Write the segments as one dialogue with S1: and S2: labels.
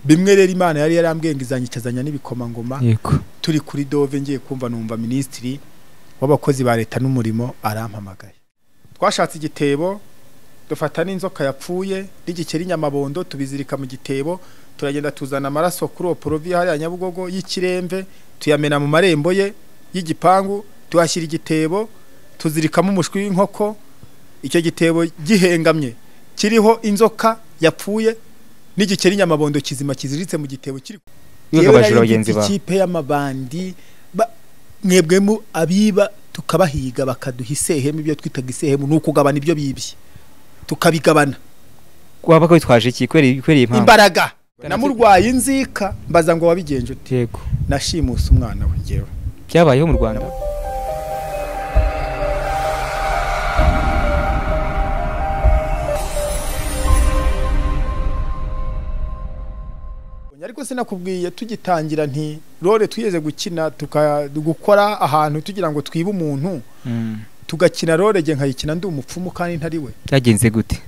S1: bimwe rero Imana yari yarambwengizanye ikazanya n'ibikomangoma turi kuri dove ngiye kumva numva ministri w'abakozi ba leta n'umurimo arampamagaye twashatse igitebo dufata n'inzoka yapfuye n'igikeri nyamabondo tubizirika mu gitebo turagenda tuzana amaraso kuri oporovi hariya Nyabugogo y'ikiremve tuyamena mu marembo ye y'igipangu tuhashyira igitebo tuzirikamo umushwi w'inkoko icyo gitebo gihengamye kiriho inzoka yapfuye n'igikeri nyamabondo kizima kiziritse mu gitebo kiri
S2: y'abajura bagenzi ba
S1: ikipe y'amabandi mwebwemo abiba tukabahiga bakaduha isehemu ibyo twitaga isehemu n'ukugabana ibyo bibye tukabigabana
S2: waba ko twaje iki kweri impamvu
S1: imbaraga namurwaye inzika mbaza ngo wabigenje
S2: utego
S1: nashimusa umwana we jewe
S2: byabayeho mu Rwanda
S1: ariko sinakubwiye tugitangira nti role twiyeze gukina tukagukora ahantu tugira ngo twibe umuntu tugakina role je nkayikina ndi umupfumu kandi ntari we
S2: byagenze gute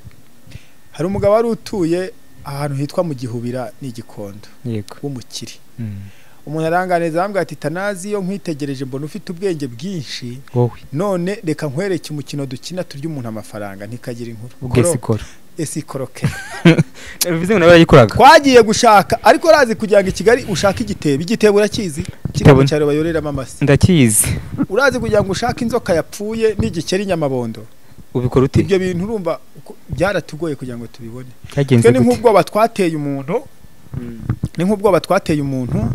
S1: hari umugabo wari utuye ahantu hitwa mu Gihubira n'Igikondo
S2: yego
S1: w'umukiri umuntu aranganeza ambwa ati Tanazi yo nkwitegereje mbona ufite ubwenge bwinshi none reka nkwereke umukino dukina turya umuntu amafaranga ntikagira inkuru esikoroke
S2: bivuze ngo nabayikoraga
S1: twagiye gushaka ariko razi kugira ngo Kigali ushaka igitebo urakizi kirabo cyaro bayorera amasi
S2: ndakizi
S1: urazi kugira ngo ushaka inzoka yapfuye n'igikeri nyamabondo
S2: ubikora uti
S1: ibyo bintu urumva byaratugoye kugira ngo tubibone
S2: cyagenze
S1: ni nk'ubwo batwateye umuntu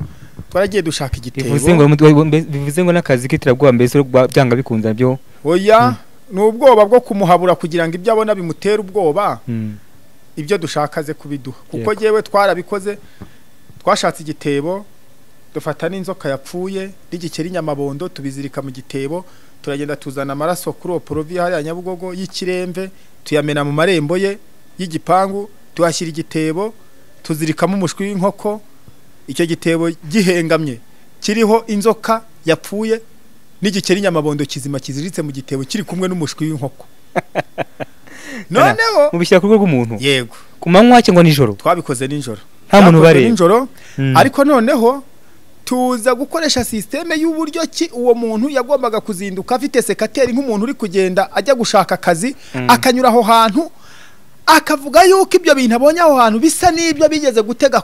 S1: twaragiye dushaka igitebo
S2: bivuze ngo nakazi kitirabwo mbese byanga bikunda byo
S1: oya n'ubwoba bwo kumuhabura kugira ngo ibyo abona bimutera ubwoba ibyo dushakaze kubiduha kuko jewe twarabikoze twashatse igitebo dufata n'inzoka yapfuye n'igikeri nyamabondo tubizirika mu gitebo turagenda tuzana amaraso kuri oporovi hariya Nyabugogo y'ikiremve tuyamena mu marembo ye y'igipangu tuhashyira igitebo tuzirikamo umushwi w'inkoko icyo gitebo gihengamye kiriho inzoka yapfuye n'igikeri nyamabondo kizima kiziritse mu gitebo kiri kumwe n'umushwi w'inkoko noneho
S2: mubishyira ku rwego rw'umuntu
S1: yego
S2: ku manywa cyangwa nijoro
S1: twabikoze nijoro
S2: nta muntu bare
S1: nijoro ariko noneho tuza gukoresha systeme y'uburyo ki uwo muntu yagombaga kuzinduka afite sekateri nk'umuntu uri kugenda ajya gushaka akazi akanyura aho hantu akavuga yuko ibyo bintu abonye aho hantu bisa n'ibyo bigeze gutega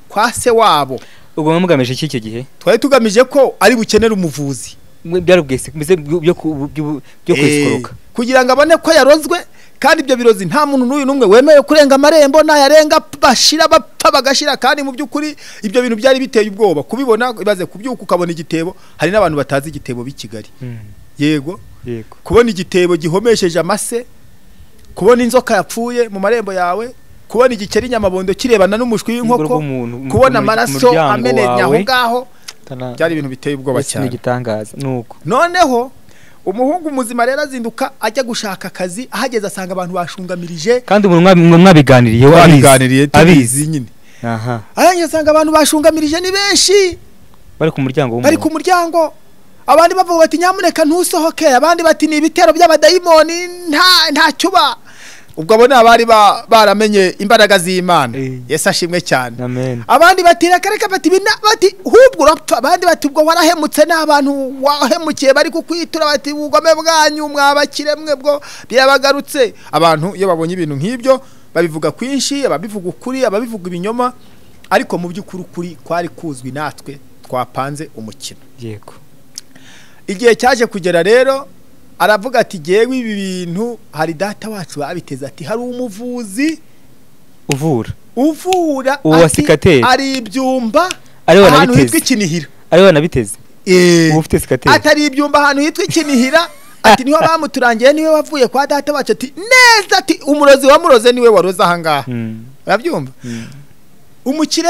S1: kwa se wabo
S2: ubwo mugamije iki cyo gihe
S1: twari tugamije ko ari bukenera umuvuzi
S2: byarubwese byo kwisikoroka
S1: kugira ngo abone ko yarozwe kandi ibyo birozi nta muntu n'uyu numwe wemeye kurenga amarembo nayarenga bashira bapfa bagashira kandi mu byukuri ibyo bintu byari biteye ubwoba kubibona ibaze kubyuka ukabona igitebo hari n'abantu batazi igitebo b'i Kigali yego kubona igitebo gihomesheje amase kubona inzoka yapfuye mu marembo yawe kubona igikeri nyamabondo kirebana n'umushwi w'inkoko kubona amaraso amenenya aho ngaho byari ibintu biteye ubwoba cyane
S2: gitangaza nuko
S1: noneho umuhungu muzima rero azinduka ajya gushaka akazi ahageze asanga abantu bashungamirije
S2: kandi umuntu mwabiganiriye
S1: abizi nyine arangije asanga abantu bashungamirije ni benshi
S2: bari ku muryango
S1: abandi bavuga bati nyamuneka ntusohoke abandi bati ni ibitero by'abadayimoni nta cyuba ubwo abona abari baramenye imbaraga z'Imana Yesu ashimwe cyane abandi bati reka bati hubwo urapfa abandi bati ubwo warahemutse n'abantu wahemukiye bari kukwitura bati ubugome bwanyu mwabakire mwe bwo byabagarutse abantu iyo babonye ibintu nk'ibyo babivuga kwinshi ababivuga ukuri ababivuga ibinyoma ariko mu by'ukuri kwari kuzwi natwe twapanze umukino
S2: yego
S1: igihe cyaje kugera rero aravuga ati jewe ibi bintu hari data wacu babiteze ati hari umuvuzi uvura
S2: ati
S1: ari ibyumba
S2: ahantu
S1: hitwa Ikinihira
S2: ariwe nabiteze ufite sikateri
S1: atari ibyumba ahantu hitwa Ikinihira ati niho bamuturangiye niwe wavuye kwa data wacu ati neza ati umurozi wamuroze niwe waroze ahangaha urabyumva umukire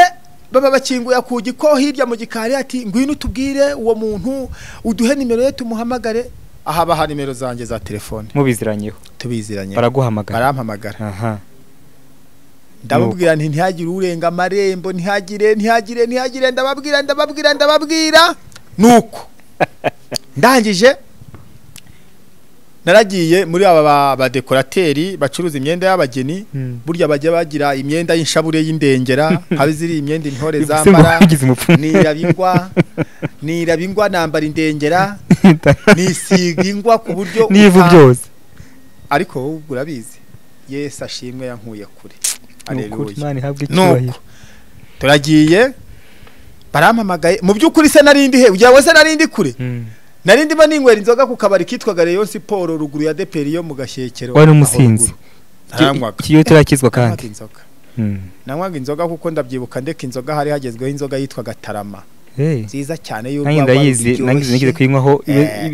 S1: baba bakinguye ku giko hirya mu gikari ati ngwino utubwire uwo muntu uduhe nimero ye tumuhamagare ahaba ha nimero zanjye za telefone
S2: mubiziranyeho
S1: tubiziranyeho
S2: baraguhamagara
S1: barampamagara ndababwira nti ntihagire urenga amarembo ntihagire ndababwira nuko ndangije naragiye muri aba badekorateri bacuruza imyenda y'abageni burya bajya bagira imyenda y'inshabure y'indengera habiziri imyenda intore zambara nirabingwa nambara indengera nisiga ingwa ku buryo
S2: nivu byose
S1: ariko ubwo urabizi Yesu ashimwe yankuye kure
S2: Haleluya
S1: turagiye barampamagaye mu by'ukuri se narindi he ugira wese narindi kure narindi ba ninywera inzoga ku kabari kitwaga Rayon Sport ruguru ya Deperi yo mu Gashyekero
S2: wari umusinzi kiyo turakizwa kandi
S1: nanywaga inzoga kuko ndabyibuka ndeka inzoga hari hagezweho inzoga yitwaga Tarama nziza cyane
S2: y'urwagwa ndayizi nagize kuyinywaho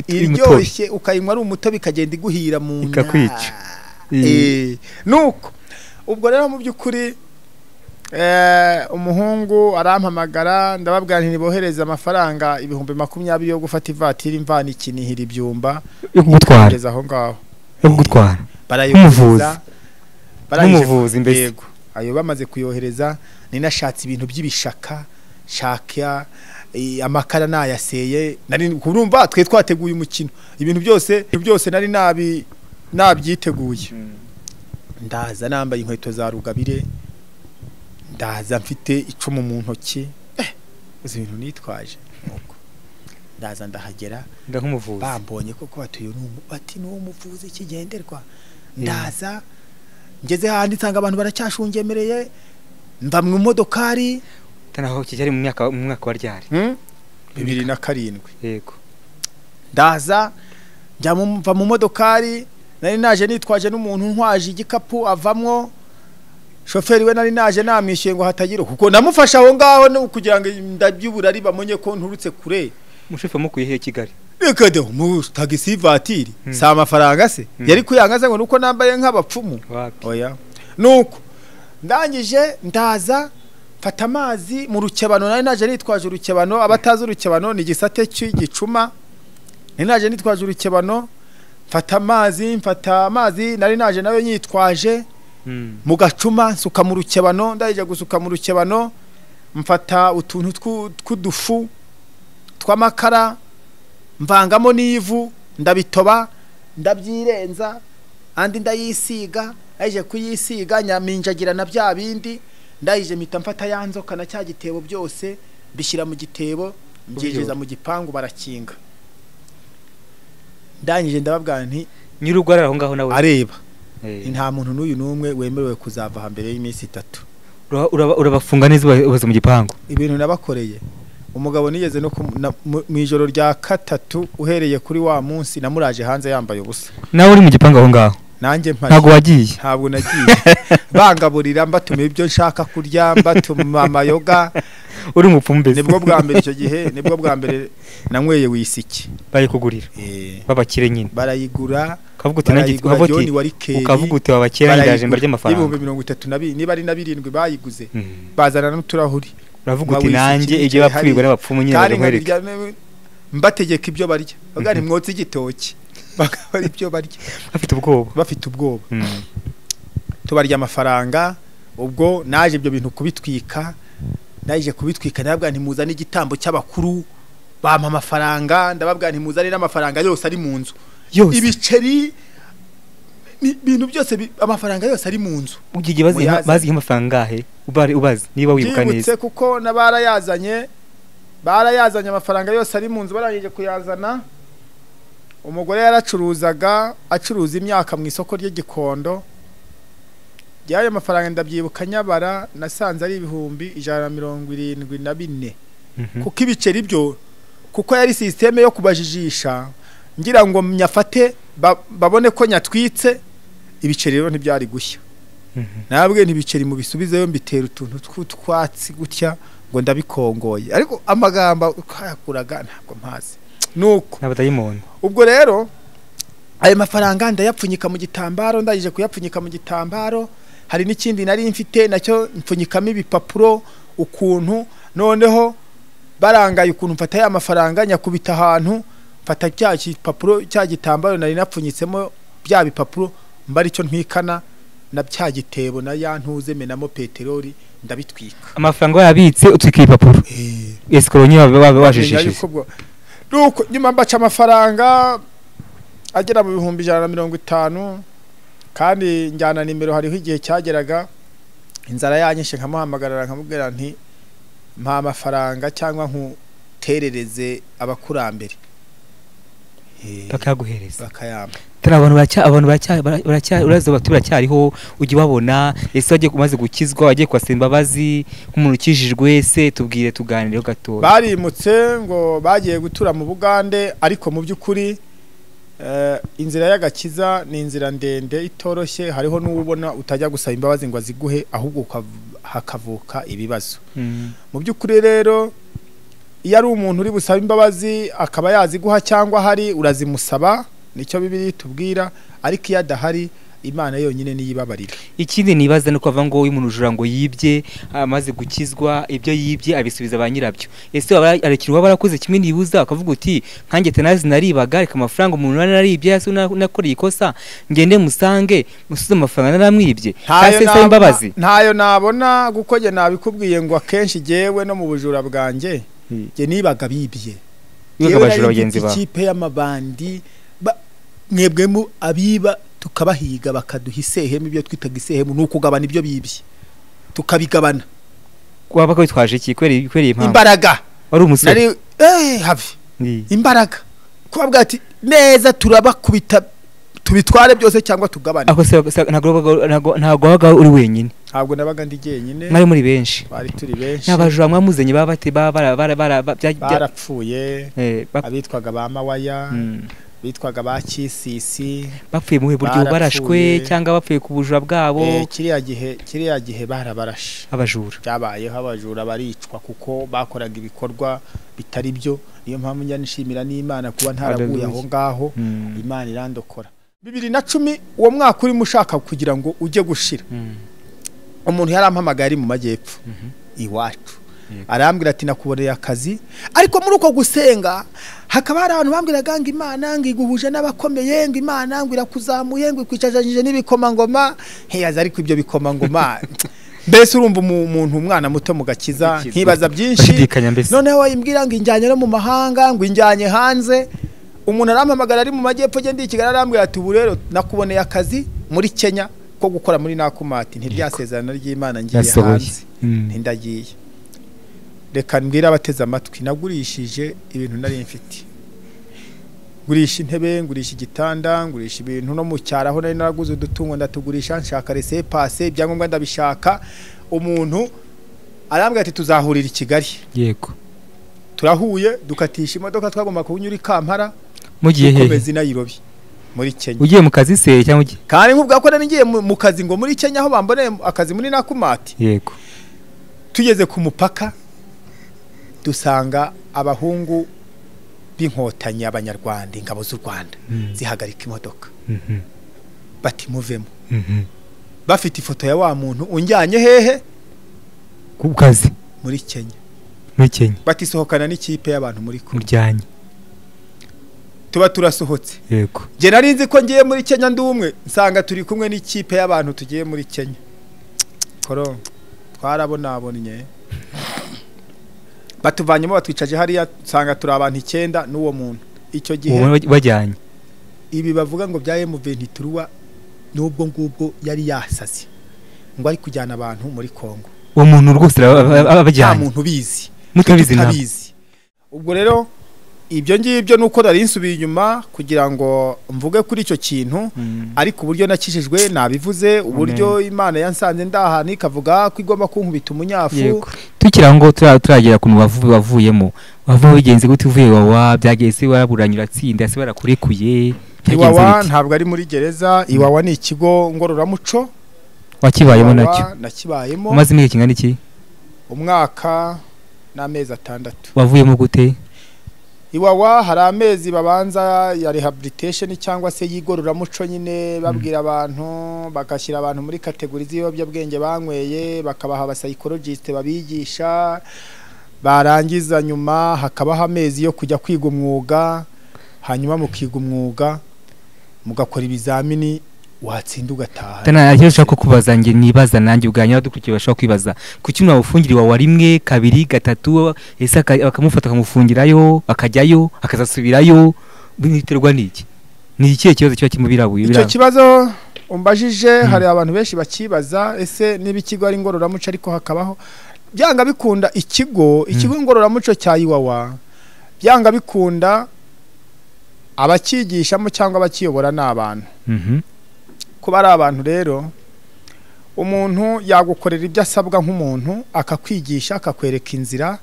S1: iryoshye ukayinywa ari umutobe ikagenda iguhira mu nda
S2: ikakwica
S1: nuko ubwo rero mu by'ukuri umuhungu arampamagara ndababwira nti nibohereza amafaranga 20,20 yo gufata ivatiri imvana ikinihira ibyumba
S2: yo kugutwara
S1: aho ngaho
S2: yo kugutwara
S1: barayivuza mbese ayo bamaze kuyohereza ninashatse ibintu by'ibishaka shaka amakara nayaseye nari kurumva twe twateguye umukino ibintu byose nari nabyiteguye ndaza nambaye inkweto za rugabire ndaza mfite icumu mu ntoki uzi ibintu nitwaje nuko ndaza ndahagera
S2: ndahumuvuza
S1: bambonye koko bati no umuvuzi kigenderwa ndaza ngeze handi nsanga abantu baracyashungemereye mva mu modokari
S2: tanaho kijari mu mwaka wa ryari
S1: 2007
S2: yego
S1: ndaza njya mu modokari nari naje nitwaje n'umuntu ntwaje igikapu avamwo shoferi we nari naje namwishyuye ngo hatagira kuko namufasha aho ngaho no kugira ngo ndabyuburari bamonye ko nturutse kure
S2: mushefe mukuye Kigali
S1: reka de mu taxi vatiri sa amafaranga se yari kuyangaza ngo nuko nambaye nk'abapfumu oya nuko ndangije ndaza fata amazi mu rukebano nari naje nitwaje urukebano abatazi urukebano ni gisate cy'igicuma nari naje nitwaje urukebano mfata amazi nari naje nayo nyitwaje mu gacuma nsuka mu rukebano ndayije gusuka mu rukebano mfata utuntu tw'udufu tw'amakara mvangamo n'ivu ndabitoba ndabyirenza andi ndayisiga ayije kuyisiga nyaminjagira na bya bindi ndayije mpita mfata yanzoka na cya gitebo byose bishyira mu gitebo mbyegeza mu gipangu barakinga ndangije ndababwira nti
S2: nyirugwarara aho ngaho nawe
S1: areba nta muntu n'uyu n'umwe wemerewe kuzava hambere y'iminsi 3
S2: urabafunga neza ubaze mu gipangu
S1: ibintu nabakoreye umugabo nigeze no mu ijoro rya 3 uhereye kuri wa munsi namuraje hanze yambaye ubusa
S2: nawe uri mu gipangu aho ngaho
S1: nanjye mpari
S2: ntago wagiye
S1: ntabwo nagiye bangaburira mbatuma ibyo nshaka kurya mbatuma amayoga
S2: uri umupfumbe
S1: nibwo bwa mbere icyo gihe nibwo bwa mbere nanyweye wisiki
S2: bayikugurira babakire nyine
S1: barayigura
S2: kavuga uti nanjye ukavuga uti wabakira ndaje mbarye amafaranga
S1: 32 niba ari na 7 bayiguze bazana n'uturahuri
S2: uravuga uti nanjye ibyo bapfirwa n'abapfumu nyine
S1: barwereka mbategeka ibyo barya bagari mwotsi igitoki bakaba ibyo barya bafite ubwoba tubarya amafaranga ubwo naje ibyo bintu kubitwika naje kubitwika ndababwira nti muzane igitambo cy'abakuru bampa amafaranga ndababwira nti muzane n'amafaranga yose ari mu nzu ibiceri ibintu byose amafaranga yose ari mu nzu
S2: ugiye bazi amafaranga he ubazi niba wibuka neza
S1: kuko nabarayazanye amafaranga yose ari mu nzu barangije kuyazana umugore acuruza imyaka mu isoko ry'Igikondo yayo mafaranga ndabyibuka nyabara nasanze ari 174 kuko ibiceri byo kuko yari systeme yo kubajijisha ngira ngo myafate babone ko nyatwitse ibiceri rero ntibyari gushya nabwe ntibiceri mu bisubizeyo mbitera utuntu tw'utwatsi gutya ngo ndabikongoye ariko amagamba ukayakuraga ntabwo mpazi nuko
S2: n'abadayimoni
S1: ubwo rero ayo mafaranga ndayapfunyika mu gitambaro ndagije kuyapfunyika mu gitambaro hari n'ikindi nari mfite nacyo mpfunyikamo ibipapuro ukuntu noneho barangaye ukuntu mfata ya mafaranga nyakubita ahantu mfata cya gipapuro cya gitambaro nari napfunyitsemo bya bipapuro mbari cyo ntwikana na bya gitebo na yantuze menamo peteroli ndabitwika
S2: amafaranga yabitse utwika ibipapuro escrow baba bajishije
S1: nuko nyuma mbaca amafaranga agera mu 150 kandi njyana nimero hariho igihe cyageraga inzara yanyishe nkamuhamagarara nkamubwira nti mpa amafaranga cyangwa nkuterereze abakurambere
S2: bakaguhereza
S1: bakayamba
S2: tara abantu uraza baturacyariho ujye babona ese wagiye kumaze gukizwa wagiye kwasemba bazi nk'umuntu ukijijwe se tubwire tuganireho gato
S1: barimutse ngo bagiye gutura mu Bugande ariko mu by'ukuri inzira y'agakiza ni inzira ndende itoroshye hariho n'ubona utajya gusaba imbabazi ngo aziguhe ahubwo hakavuka ibibazo mu by'ukuri rero iyo ari umuntu uri busaba imbabazi akaba yaziguha cyangwa hari urazimusaba nicyo Bibiliya tubwira ariko iyo adahari Imana yonyine niyibabarira
S2: ikindi nibaza no kwava ngo uyu munujura ngo yibye amaze gukizwa ibyo yibye abisubiza ba nyirabyo ese arekirwa barakoze kimwe nibuza akavuga uti nkange tenazi naribaga reka amafaranga umuntu naribye yaso nakoreye ikosa ngende musange musuze amafaranga naramwibye kase se imbabazi
S1: ntayo nabona gukoje nabikubwiye ngo akenshi jewe no mu bujura bwanjye je nibaga bibye
S2: y'abajura bagenzi ba
S1: ikipe y'amabandi mwebwe mu abiba tukabahiga bakaduha isehemu ibyo twitaga isehemu nuko ugabana ibyo bibye tukabigabana
S2: kwaba ko bitwaje iki kwereye impamvu
S1: imbaraga
S2: wari umusore
S1: hafi imbaraga kwabwa ati neza turabakubita tubitware byose cyangwa tugabane
S2: ako ntago waga uri wenyine
S1: ntabwo nabaga ndi jenyine
S2: mwari muri benshi
S1: bari turi benshi
S2: n'abajura mwamuzenye babate
S1: barapfuye abitwaga ba mawaya bitwaga ba Kisisi
S2: bapfuye mu buryo barashwe cyangwa bapfuye ku bujura bwabo
S1: kiriya gihe barabarashe
S2: abajura
S1: byabayeho abajura baricwa kuko bakoraga ibikorwa bitari byo niyo mpamvu njya nishimira n'Imana kuba ntaraguye aho ngaho Imana irandokora 2010 uwo mwaka uri mushaka kugira ngo ujye gushira umuntu yarampamagaye ari mu majyepfo iwacu arambwira ati nakuboneye akazi ariko muri uko gusenga hakaba hari abantu bambwiraga ngo Imana ngiguhuje n'abakomeye ngo Imana ngo irakuzamuye ngo ikwicajanyije n'ibikomangoma heyaza ariko ibyo bikomangoma mbese urumva umuntu umwana muto mu gakiza nkibaza byinshi noneho wayimbwira ngo injyanye no mu mahanga ngo injyanye hanze umuntu arampamagara ari mu majyepfo gende ikigara arambwira ati ubu rero nakuboneye akazi muri Kenya ko gukora muri Nakumati ntibyasezerana ry'Imana ngiye hanze ntindagiye reka mbwira abateze amatwi nagurishije ibintu nari mfite gurisha intebe ngurisha igitanda ngurisha ibintu no mu cyaraho nari naraguze udutungo ndatugurisha nshaka rese passe ibyangombwa ndabishaka umuntu arambwira ati tuzahurira i Kigali
S2: yego
S1: turahuye dukatisha imodoka twagomba kunyura Kampala
S2: mugiye hehe
S1: komeza Nairobi muri Kenya
S2: ugiye mu kazi se cyangwa ugiye
S1: kandi nkubwa ko nari ngiye mu kazi ngo muri Kenya aho bamboneye akazi muri Nakumati
S2: yego
S1: tugeze ku mupaka dusanga abahungu b'inkotanyi abanyarwanda ingabo z'u Rwanda zihagarika imodoka bati muvemo bafite ifoto ya wa muntu unjyanye hehe
S2: ku kazi
S1: muri Kenya bati sohokana n'ikipe y'abantu muri
S2: kumujyanye
S1: tuba turasohotse
S2: yego
S1: je narinzi ko ngiye muri Kenya ndumwe nsanga turi kumwe n'ikipe y'abantu tugiye muri Kenya koro twarabonabonye batuvanyemo batwicaje hariya nsanga turi abantu 9 n'uwo muntu icyo gihe
S2: bajyanye
S1: ibi bavuga ngo bya M23 nubwo ngubwo yari yasaze ngo ari kujyana abantu muri Kongo
S2: uwo muntu rwose abajyanye
S1: nta muntu bizi
S2: mutabizi
S1: ubwo rero ibyo ngibyo nuko nari nsubiye inyuma kugira ngo mvuge kuri icyo kintu ariko uburyo nakishijwe nabivuze uburyo Imana yansanze ndahani kavuga ko igomba kunkubita umunyafu
S2: tukira ngo turagera ku bavuyemo bavuye bigenze gute uvuye Iwawa byageze waraburanyura tsinda se barakurekuye
S1: Iwawa ntabwo ari muri gereza Iwawa ni ikigo ngororamuco
S2: wakibayemo nacyo
S1: nakibayemo
S2: umaze imyaka kingana iki
S1: umwaka n'amezi 6
S2: wavuyemo gute
S1: Iwawa hari amezi babanza ya rehabilitation cyangwa se yigororamuco nyine babwira abantu bagashyira abantu muri kategori z'ibiyobyabwenge banyweye bakabaha aba psychologist babigisha barangiza nyuma hakabaho amezi yo kujya kwiga umwuga hanyuma mukiga umwuga mugakora ibizamini watsinda ugataha
S2: tana yashaka kukubaza nge nibaza nanjye ubwanya dukurikiye bashaka kwibaza kuki mwa ufungiri wa rimwe kabiri gatatu ese akamufata akamufungirayo akajyayo akazasubirayo biterwa niki ni ikihe kibazo kiba kimubirabuye
S1: icyo kibazo umbajije hari abantu benshi bakibaza ese niba ikigo ari ngororamuco ariko hakabaho byanga bikunda ikigo ngororamuco cya Iwawa byanga bikunda abakigishamo cyangwa abakiyobora n'abantu kuba ari abantu rero umuntu yagukorera ibyo asabwa nk'umuntu akakwigisha akakwereka inzira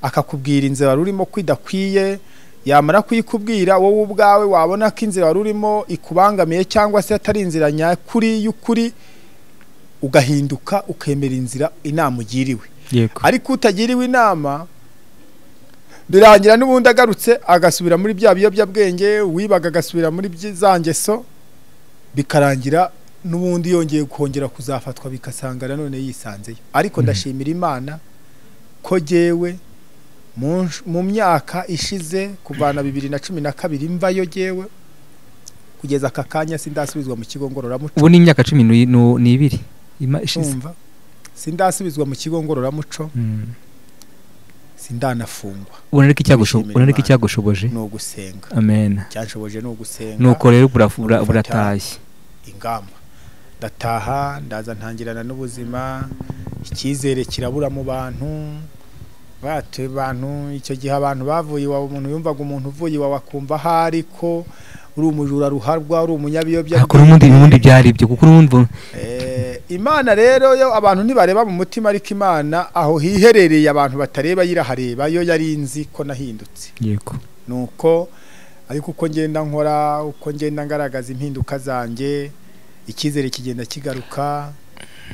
S1: akakubwira inzira urimo kwidakwiye yamara kuyikubwira wowe ubwawe wabona ko inzira urimo ikubangamiye cyangwa se atari inzira nyakuri y'ukuri ugahinduka ukemera inzira inama ugiriwe ariko utagiriwe inama birangira n'ubundi agarutse agasubira muri bya biyobyabwenge wibaga agasubira muri za ngeso bikarangira n'ubundi yongeye kongera kuzafatwa bikasanga none yisanzeyo ariko ndashimira Imana ko jewe mu myaka ishize kuvana 2012 mvayo jewe kugeza aka kanya sindasubizwa mu kigo ngororamuco
S2: ubu ni imyaka 12 ishize
S1: sindasubizwa mu kigo ngororamuco sindanafungwa
S2: unareka icyagushoboje
S1: no gusenga
S2: amen
S1: cyanshoboje no gusenga
S2: nuko rero buratashye
S1: ingamba ndataha ndaza ntangirana n'ubuzima icyizere kirabura mu bantu icyo gihe abantu bavuye Iwawa umuntu yumvaga umuntu uvuye Iwawa akumva hari ko uri umujura ruharwa uri umunyabiyobya
S2: akora ubundi byari ibyo kuko urumva
S1: Imana rero yo abantu ntibareba mu mutima ariko Imana aho hiherereye abantu batareba yirahareba yo yarinzi ko nahindutse
S2: yego
S1: nuko ariko uko ngenda nkora uko ngenda ngaragaza impinduka zanjye icyizere kigenda kigaruka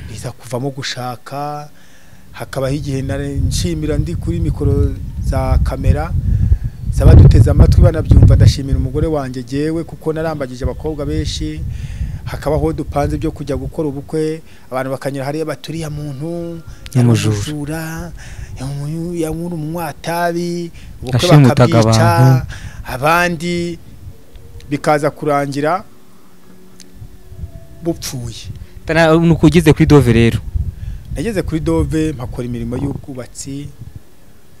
S1: biza kuvamo gushaka hakabaho igihe nshimira ndi kuri mikoro za kamera saba duteze amatwi banabyumva ndashimira umugore wanjye jewe kuko narambagije abakobwa benshi hakabaho dupanze byo kujya gukora ubukwe abantu bakanyira hariya baturiya muntu y'umujura yamuri umwatabi ubukwe bakabica abandi bikaza kurangira bupfuye
S2: nuko ugize kuri Dove rero
S1: nageze kuri Dove mpakora imirimo y'ubwubatsi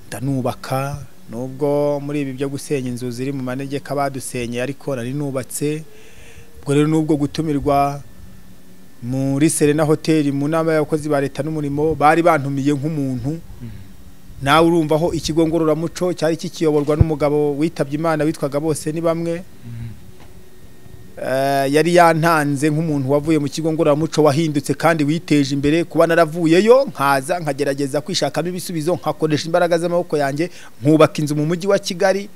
S1: ndanubaka nubwo muri ibi byo gusenya inzu ziri mu manegeka badusenye ariko nari nubatse ubwo rero nubwo gutumirwa muri Serena Hotel mu nama y'abakozi ba leta n'umurimo bari bantumiye nk'umuntu nawe urumvaho ikigo ngororamuco cyari kikiyoborwa n'umugabo witabye Imana witwaga Bose ni bamwe yari yantanze nk'umuntu wavuye mu kigo ngororamuco wahindutse kandi witeje imbere kuba naravuyeyo nkaza nkagerageza kwishakamo ibisubizo nkakoresha imbaraga z'amaboko yanjye nkubaka inzu mu mujyi wa Kigali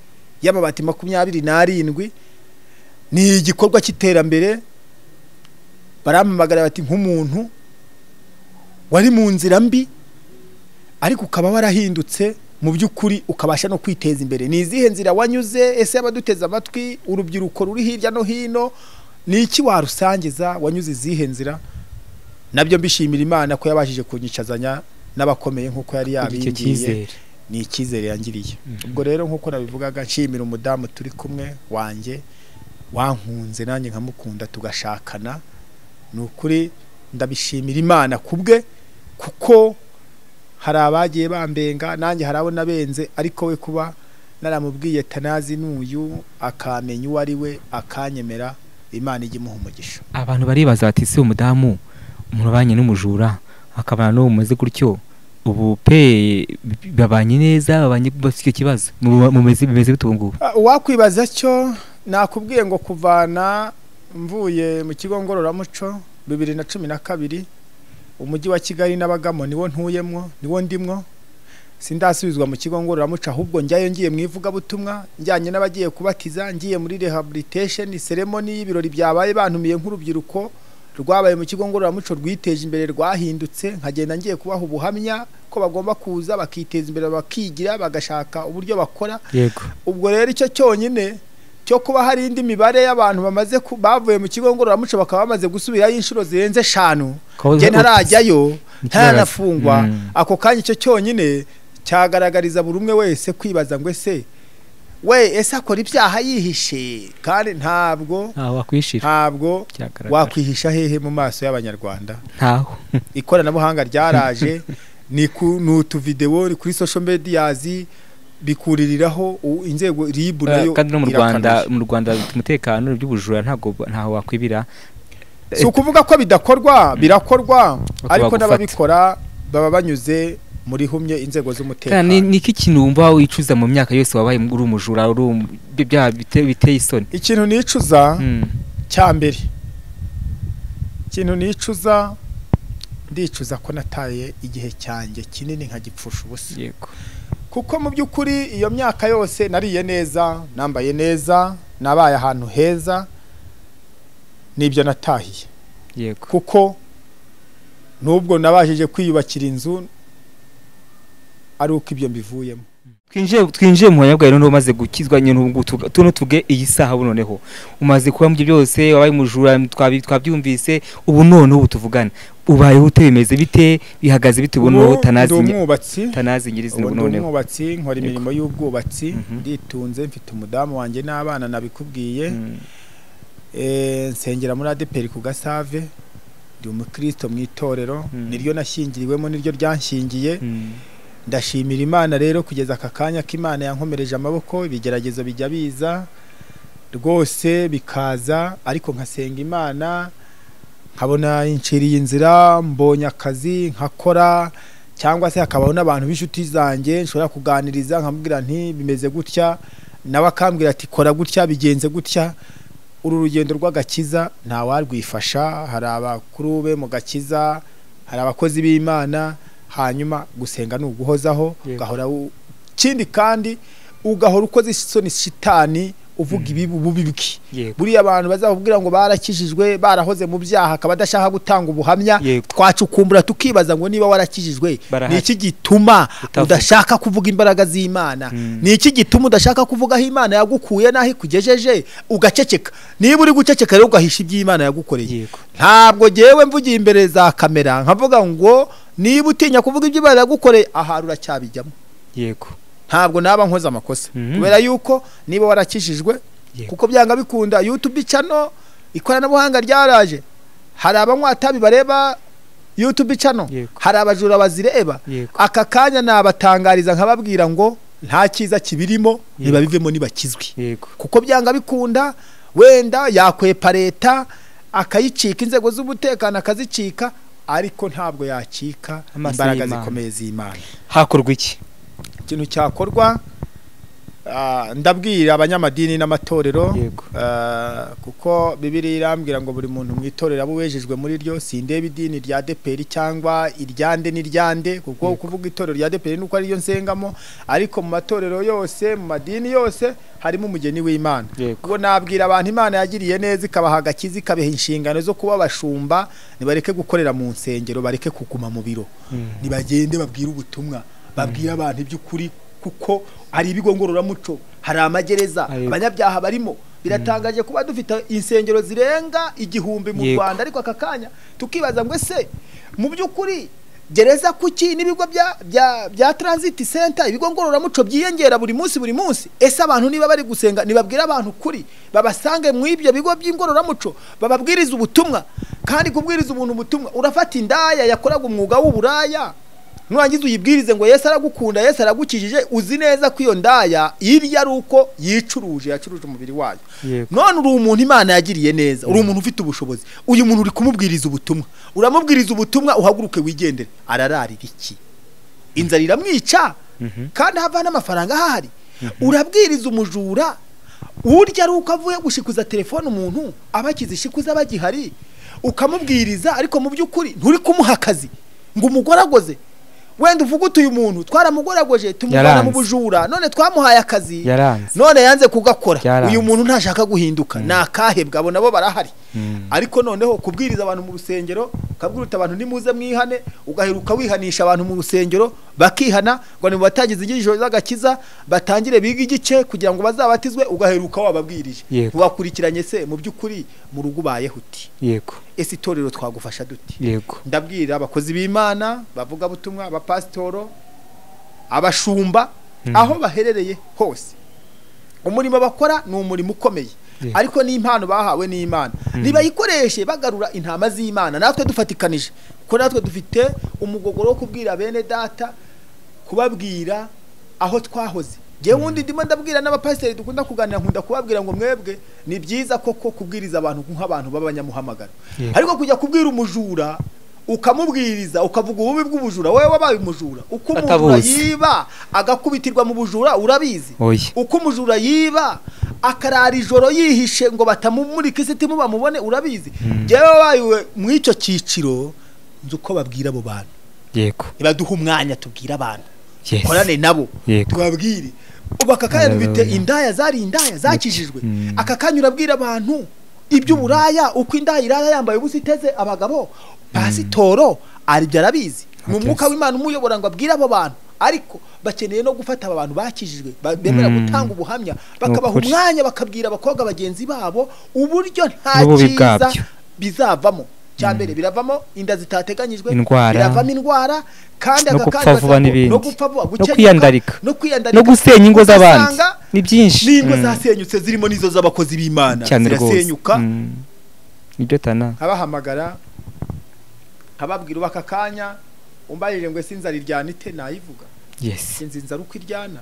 S1: y'amabati 27 ni igikorwa cy'iterambere barampamagara bati nk'umuntu wari mu nzira mbi ariko ukaba warahindutse mu by'ukuri ukabasha no kwiteza imbere ni izihe nzira wanyuze ese abaduteza amatwi urubyiruko ruri hirya no hino ni iki warusangiza wanyuze izihe nzira nabyo mbishimira Imana ko yabashije kunyicazanya n'abakomeye nkuko yari yabingiye ni icyizere yangiriye ubwo rero nkuko nabivugaga nshimira umudamu turi kumwe wanjye wankunze nanjye nkamukunda tugashakana nukuri ndabishimira Imana kubwe kuko hari abagiye bambenga nanjye harabona benze ariko we kuba naramubwiye tanazi n'uyu akamenya uwo ari we akanyemera Imana igimuha umugisha
S2: abantu baribaza bati se umudamu umuntu banye n'umujura akabana no mumaze gutyo ubu pe babanye neza babanye bafite kibazo bimeze bitunguwe
S1: wakwibaza cyo nakubwiye ngo kuvana mvuye mu kigo ngororamuco 2012 umujyi wa Kigali n'abagamo niwo ntuyemwo niwo ndimwo sindasubizwa mu kigo ngororamuco ahubwo njyayo ngiye mwivuga butumwa njyanye n'abagiye kubatiza ngiye muri rehabilitation ceremony y'ibirori byabaye bantumiye nk'urubyiruko rwabaye mu kigo ngororamuco rwiteje imbere rwahindutse nkagenda ngiye kubaha ubuhamya ko bagomba kuza bakiteza imbere bakigira bagashaka uburyo bakora
S2: yego
S1: ubwo rero icyo cyonyine cyo kuba hari indi mibare y'abantu bamaze bavuye mu kigo ngororamuco bakaba bamaze gusubirayo inshuro zirenze 5 je ntarajyayo ntanafungwa ako kanya icyo cyonyine cyagaragariza buri umwe wese kwibaza ngo ese ese akora ibyaha yihishe kandi ntabwo wakwihisha hehe mu maso y'abanyarwanda
S2: ntaho
S1: ikoranabuhanga ryaraje ni utu video kuri social medias bikuririraho inzego ribu nayo
S2: kandi no mu Rwanda umutekano by'ubujura ntaho wakwibira.
S1: Si ukuvuga ko bidakorwa birakorwa ariko n'ababikora baba banyuze muri humye inzego z'umutekano.
S2: Ni iki kintu wumva wicuza mu myaka yose wabaye uri umujura biteye isoni?
S1: Ikintu nicuza cya mbere, ikintu nicuza ndicuza ko nataye igihe cyanjye kinini nkagipfusha ubusa.
S2: Yego.
S1: Kuko mu by'ukuri iyo myaka yose nariye neza, nambaye neza, nabaye ahantu heza, nibyo natahiye.
S2: Yego.
S1: Kuko nubwo nabajije kwiyubakira inzu ari uko ibyo mbivuyemo.
S2: Twinjiye mu banyabwayi none umaze gukizwa nyine tuno tuge iyi saha noneho umaze kuba mu byose wabaye umujura twabyumvise ubu none ubu tuvugana ubayeho ute bimeze bite bihagaze bite ubu none tanazi nyirizina ubu none
S1: umwubatsi nkora imirimo y'ubwubatsi nditunze mfite umudamu wanjye n'abana nabikubwiye nsengera muri ADPR ku Gasave ndi umukristo mu itorero niryo nashyingiriwemo niryo ryanshingiye. Ndashimira Imana rero kugeza aka kanya k'Imana yankomereje amaboko ibigeragezo bijya biza rwose bikaza ariko nkasenga Imana nkabona inciriye inzira mbonye akazi nkakora cyangwa se hakabaho n'abantu b'inshuti zanjye nshobora kuganiriza nkamubwira nti bimeze gutya nawe akambwira ati kora gutya bigenze gutya. Uru rugendo rw'agakiza nta warwifasha, hari abakuru be mu gakiza, hari abakozi b'Imana, hanyuma gusenga n'uguhozaho ugahora kindi kandi ugahora ukoze isoni shitani uvuga ibibubibiki. Buriya abantu bazakubwira ngo barakijijwe barahoze mu byaha akaba adashaka gutanga ubuhamya twacukumbura tukibaza ngo niba warakijijwe ni iki gituma udashaka kuvuga imbaraga z'Imana, ni iki gituma udashaka kuvuga aho Imana yagukuye naho ikugejeje ugaceceka. Niba uri guceceka rero ugahisha iby'Imana yagukoreye, ntabwo jewe mvugiye imbere za kamera nkavuga ngo niba utinya kuvuga ibyo Imana yagukoreye aharura cyabijyamo.
S2: Yego.
S1: Ntabwo naba nkoze amakosa kubera yuko niba warakishijwe kuko byanga bikunda YouTube channel ikoranabuhanga ryaraje, hari abanywatabi bareba YouTube channel, hari abajura bazireba. Aka kanya nabatangariza nkababwira ngo nta kiza kibirimo nibabivemo nibakizwe kuko byanga bikunda wenda yakwepa leta akayicika inzego z'umutekano akazicika ariko ntabwo yacika imbaraga zikomeye z'Imana.
S2: Hakorwa iki?
S1: Ikintu cyakorwa ndabwira abanyamadini n'amatorero kuko Bibiliya irambwira ngo buri muntu mu itorero abujejwe muri ryo sindeba idini rya ADPR cyangwa iryande n'iryande kuko kuvuga itorero rya ADPR nuko ari yo nsengamo ariko mu matorero yose mu madini yose harimo umugeni w'Imana. Ubwo nabwira abantu Imana yagiriye neza ikabaha agakiza ikabeha inshingano zo kuba bashumba nibareke gukorera mu nsengero bareke kuguma mu biro nibagende babwira ubutumwa babwira abantu iby'ukuri kuko ari ibigo ngororamuco hari amagereza abanyabyaha barimo. Biratangaje kuba dufite insengero zirenga 1000 mu Rwanda ariko aka kanya tukibaza ngo ese mu by'ukuri gereza kuki n'ibigo bya transit center ibigo ngororamuco byiyongera buri munsi ese abantu niba bari gusenga nibabwira abantu kuri babasange mu ibyo bigo by'ingororamuco bababwiriza ubutumwa kandi kubwiriza umuntu ubutumwa urafata indaya yakoraga umwuga w'uburaya nurangiza uyibwirize ngo Yesu aragukunda Yesu aragukijije uzi neza ko iyo ndaya irya ari uko yacuruje umubiri wayo. None uri umuntu Imana yagiriye neza uri umuntu ufite ubushobozi uyu muntu uri kumubwiriza ubutumwa uramubwiriza ubutumwa uhaguruke wigendere arararira iki inzara iramwica kandi havana amafaranga ahari urabwiriza umujura urya ari uko avuye gushikuza telefone umuntu abakize shikuza bagihari ukamubwiriza ariko mu by'ukuri nturi kumuha akazi ngo umugoragoze wenda uvuga uyu muntu twaramugoragoje tumubana mu bujura none twamuhaye akazi none yanze kugakora uyu muntu ntashaka guhinduka nakahebwa abo nabo barahari ariko noneho kubwiriza abantu mu rusengero kabwirita abantu nimuze mwihane ugaheruka wihanisha abantu mu rusengero bakihana ngo nibatagize inyigisho z'agakiza batangire biga igice kugira ngo bazabatizwe ugaheruka wababwirije wakurikiranye se mu by'ukuri mu rugo bayeho uti
S2: yego
S1: ese itorero twagufasha duti
S2: yego
S1: ndabwira abakozi b'Imana bavuga butumwa abapasitoro abashumba aho baherereye hose umurimo bakora ni umurimo ukomeye ariko ni impano bahawe n'Imana nibayikoreshe bagarura intama z'Imana natwe dufatikanije ko natwe dufite umugogoro wo kubwira bene data kubabwira aho twahoze je wundi ndimo ndabwira n'abapasiteri dukunda kuganira nkunda kubabwira ngo mwebwe ni byiza koko kubwiriza abantu nk'abantu b'abanyamuhamagaro ariko kujya kubwira umujura ukamubwiriza ukavuga ububi bw'ubujura wewe wabaye umujura uko umujura yiba agakubitirwa mu bujura urabizi uko umujura yiba akarara ijoro yihishe ngo batamumurika isitimu bamubone urabizi jewe wabaye mu ico ciciro nzi uko babwira abo bantu
S2: yego
S1: ibaduha umwanya tubwira abantu korane nabo tubabwire ubakakaya bite indaya zari indaya zakijijwe akakanyura abwira abantu ibyo buraya uko indaya irara yambaye ubusiteze abagabo pasitoro ari byarabizi mu mwuka w'Imana umuyobora ngo abwira abo bantu ariko bakeneye no gufata aba bantu bakijijwe bemera gutanga ubuhamya bakabaha umwanya bakabwira abakobwa bagenzi babo uburyo nta cyiza bizavamo cyambere biravamo inda zitateganyijwe biravamo indwara kandi
S2: agakanya
S1: no gupfa vuba
S2: no kwiyandarika no gusenya ingo z'abandi ni byinshi
S1: n'ingo zasenyutse zirimo nizo z'abakozi b'Imana zirasenyuka
S2: nibyo tana
S1: abahamagara ababwira ubaka kanya umbarire ngo sinzara iryanite nayivuga sinzinzara uko iryana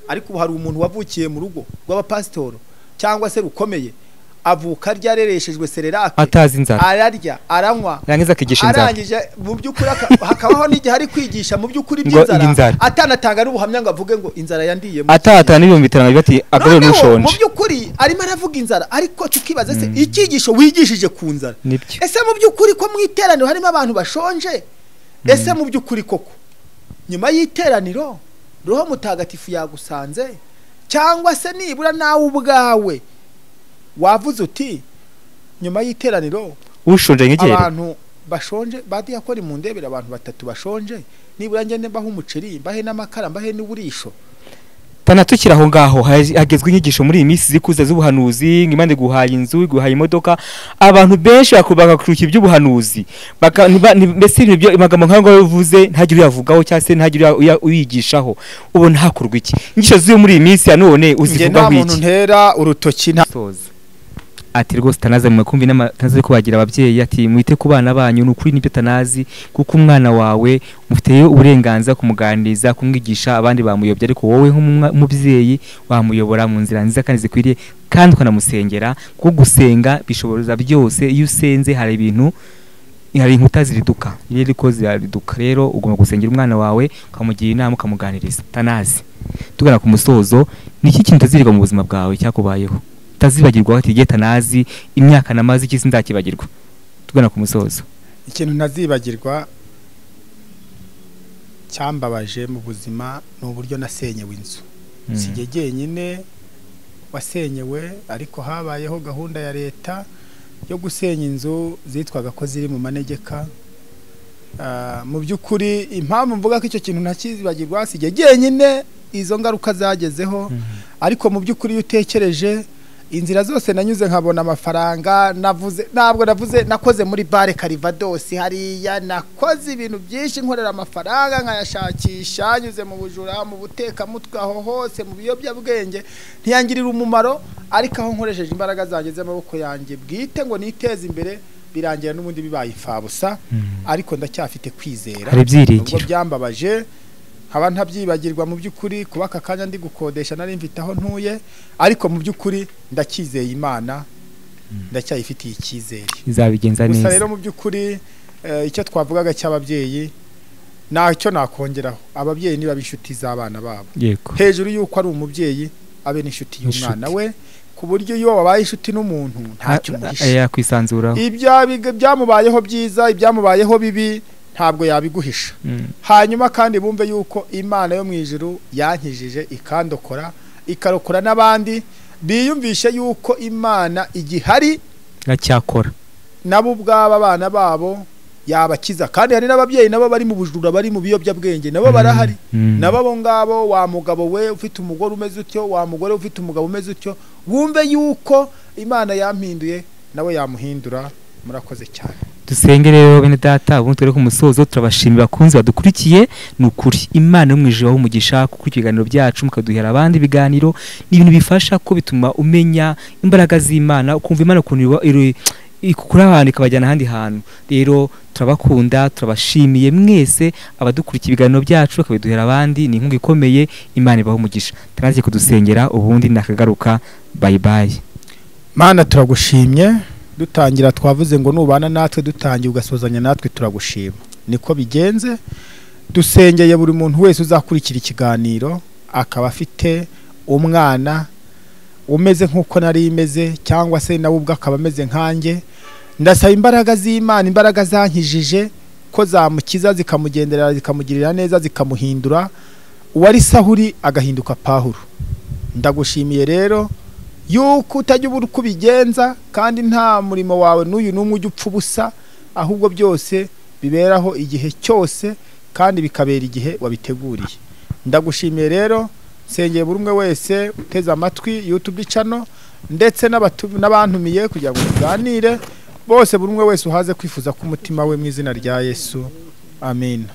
S1: ariko ubu hari umuntu wavukiye mu rugo rw'abapasitoro cyangwa se rukomeye avuka ryarereshejwe sererake
S2: atazi inzara
S1: ararya aranywa
S2: yangiza akigisha inzara
S1: arangije mu byukuri hakabaho n'igihe hari kwigisha mu byukuri by'inzara atanatanga n'ubuhamya ngo avuge ngo inzara yandiye
S2: atatana n'ibihumbi 5 bati agabe n'ushonje
S1: mu byukuri arimo aravuga inzara ariko tukibaza se ikigisho wigishije ku nzara ese mu byukuri ko mu iteraniro harimo abantu bashonje ese mu byukuri koko nyuma y'iteraniro Roho Mutagatifu yagusanze cyangwa se nibura nawe ubwawe wavuze uti nyuma y'iteraniro
S2: ushonje nk'igere
S1: abantu bashonje badiyakora mu ndebera abantu 3 bashonje nibura ngende baho umuceri bahe n'amakara bahe n'uburisho
S2: tanatukira aho ngaho hagezwe inyigisho muri iyi minsi zikuza z'ubuhanuzi ngimande guhaye inzu guhaye imodoka abantu benshi bakubaka kuruka iby'ubuhanuzi mbese ibyo amagambo nkango yavuze ntagira uyavugaho cyase ntagira uyigishaho ubona hakurwa iki inyigisho z'uyu muri iyi minsi ya none uzivugaho iki
S1: umuntu ntera urutoki
S2: ati rwose tanaza mu kumvi n'amatazi ko bagira ababyeyi ati muite ku bana banyu n'ukuri nibyo tanazi kuko umwana wawe mufiteye uburenganza kumuganiriza kumwigisha abandi bamuyobya ariko wowe nk'umubyeyi wamuyobora mu nzira nziza kandi zikwiriye kandi ukanamusengera kuko gusenga bishobora byose iyo usenze hari ibintu hari inkuta ziriduka iriko ziriduka rero ugomba gusengera umwana wawe ukamugira inama ukamuganiriza tanazi tugana ku musozo niki kintu tazirwa mu buzima bwawe cyakubayeho tazibagirwa ati geta nazi imyaka namazi iki sindakibagirwa tugana ku musozo
S1: ikintu ntazibagirwa cyambabaje mu buzima n'uburyo nasenyewe inzu sigegeye nyine wasenyewe ariko habayeho gahunda ya leta yo gusenya inzu zitwaga ko ziri mu manegeka mu byukuri impamvu mvuga ko icyo kintu ntakizibagirwa sigegeye nyine izo ngaruka zagezeho ariko mu byukuri utekereje inzira zose nanyuze nkabona amafaranga nakoze muri bare Carivados hariya nakoze ibintu byinshi nkorera amafaranga nkayashakisha nyuze mu bujura mu buteka mutwe aho hose mu biyobyabwenge ntiyangirira umumaro ariko aho nkoresheje imbaraga zanjye z'amaboko yanjye bwite ngo niteze imbere birangira n'ubundi bibaye ifabusa ariko ndacyafite kwizera ubwo byambabaje haba ntabyibagirwa mu byukuri kubaka kanya ndi gukodesha nari mfite aho ntuye ariko mu byukuri ndakizeye Imana ndacyayifitiye icyizere
S2: izabigenza neza
S1: gusa rero mu byukuri icyo twavugaga cy'ababyeyi nacyo nakongeraho ababyeyi niba bishuti z'abana babo hejuru yuko ari umubyeyi abe n'inshuti y'umwana we ku buryo iyo wabaye inshuti n'umuntu ntacyo muhisha
S2: yakwisanzuraho
S1: ibyamubayeho byiza ibyamubayeho bibi ntabwo yabiguhisha hanyuma kandi bumve yuko Imana yo mu ijuru yankijije ikandokora ikarokora n'abandi biyumvishe yuko Imana igihari
S2: nacyakora
S1: nabo ubwaba abana babo yabakiza kandi hari n'ababyeyi nabo bari mu bujura bari mu biyobyabwenge nabo barahari nabo abo ngabo wa mugabo we ufite umugore umeze utyo wa mugore ufite umugabo umeze utyo bumve yuko Imana yampinduye nawe yamuhindura murakoze cyane
S2: dusenge rero bene data ubu turi ku musozo turabashimira kunzi badukurikiye nukuri Imana yo mwijije aho umugisha kuko ikiganiro byacu mukaduhera abandi biganiro ni ibintu bifasha ko bituma umenya imbaraga z'Imana ukumva Imana kuntu ikukura abantu ikabajyana ahandi hantu. Rero turabakunda, turabashimiye mwese abadukurikira ibiganiro byacu bakabiduhera abandi, ni inkunga ikomeye. Imana ibaho umugisha. Turagiye kudusengera ubundi nakagaruka. Bye bye.
S1: Mana turagushimye, dutangira twavuze ngo nubana natwe dutangiye ugasozanya natwe, turagushima. Niko bigenze. Dusengeye buri muntu wese uzakurikira ikiganiro akaba afite umwana umeze nkuko nari imeze, cyangwa se nawe ubwo akaba ameze nkanjye. Ndasaba imbaraga z'Imana, imbaraga zankijije ko zamukiza, zikamugenderera, zikamugirira neza, zikamuhindura uwari Sahuri agahinduka Pawulo. Ndagushimiye rero yuko utajya ubura uko ubigenza, kandi nta murimo wawe n'uyu n'umwe ujya upfa ubusa, ahubwo byose biberaho igihe cyose kandi bikabera igihe wabiteguriye. Ndagushimiye rero, nsengeye buri umwe wese uteze amatwi YouTube channel ndetse n'abantumiye kugira ngo tuganire bose, buri umwe wese uhaze kwifuza ku mutima we mu izina rya Yesu. Amen.